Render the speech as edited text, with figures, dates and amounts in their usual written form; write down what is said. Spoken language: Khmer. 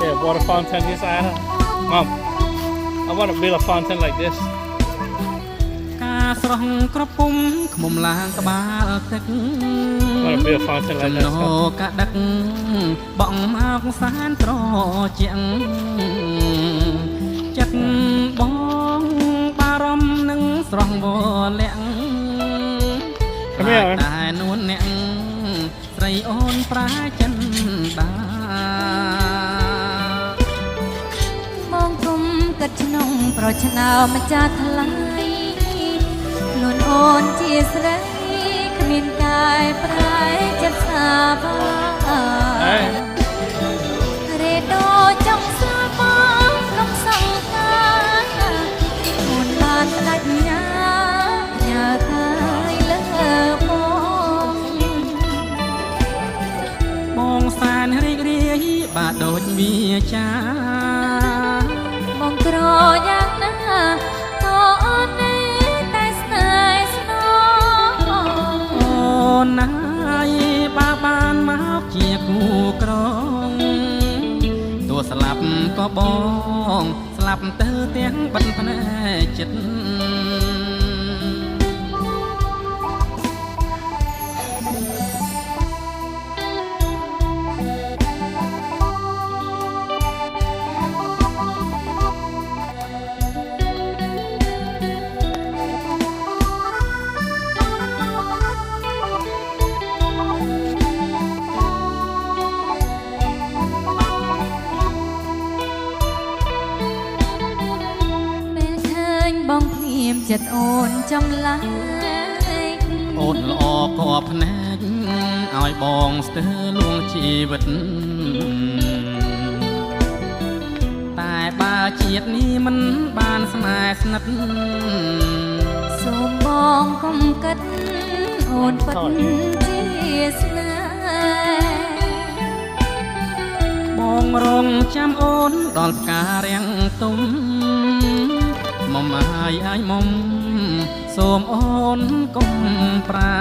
Yeah, water fountain this Anna. Mom, I want to build a fountain like this. ការស្រស់ក្រពុំខ្មុំឡើងក្បាលទឹក I want to build a fountain like ចំណ that. កាដឹកបងមកសានត្រជាងចិត្តបងបារម្ភនឹងស្រស់វលាក់ Come here. តែនួនអ្នកស្រីអូនប្រាចិនដា បងគុំកាត់ក្នុងប្រឆ្នោម្ចាស់ថ្លៃខ្លួនអូនជាស្រីគ្មានកាយប្រែចិត្តសាបារេដោចង់សាបងក្នុងសង្ការអូនបានផ្ដាច់ញ៉ាញ៉ាកាយលើបងសានរីករាយបាដូចវាចា បងក្រយ៉ាងណាក៏អូនតែស្នេហ៍ស្នងអូនណាយបាបានមកជាគូក្រងទោះស្លាប់ក៏បងស្លាប់ទៅទាំងបិទភ្នែកចិត្ត បងភ្លាមចិត្តអូនចំឡាយអូនល្អក៏ភ្នែកឲ្យបងស្ទើរលួងជីវិតតែបើជាតិនេះមិនបានស្នេហ៍ស្និទ្ធសូមបងកុំគិតអូនពិតជាស្នេហ៍បងរងចាំអូនដល់ផ្ការាំងទុំមុំអាយមុំសូមអូនកុំប្រា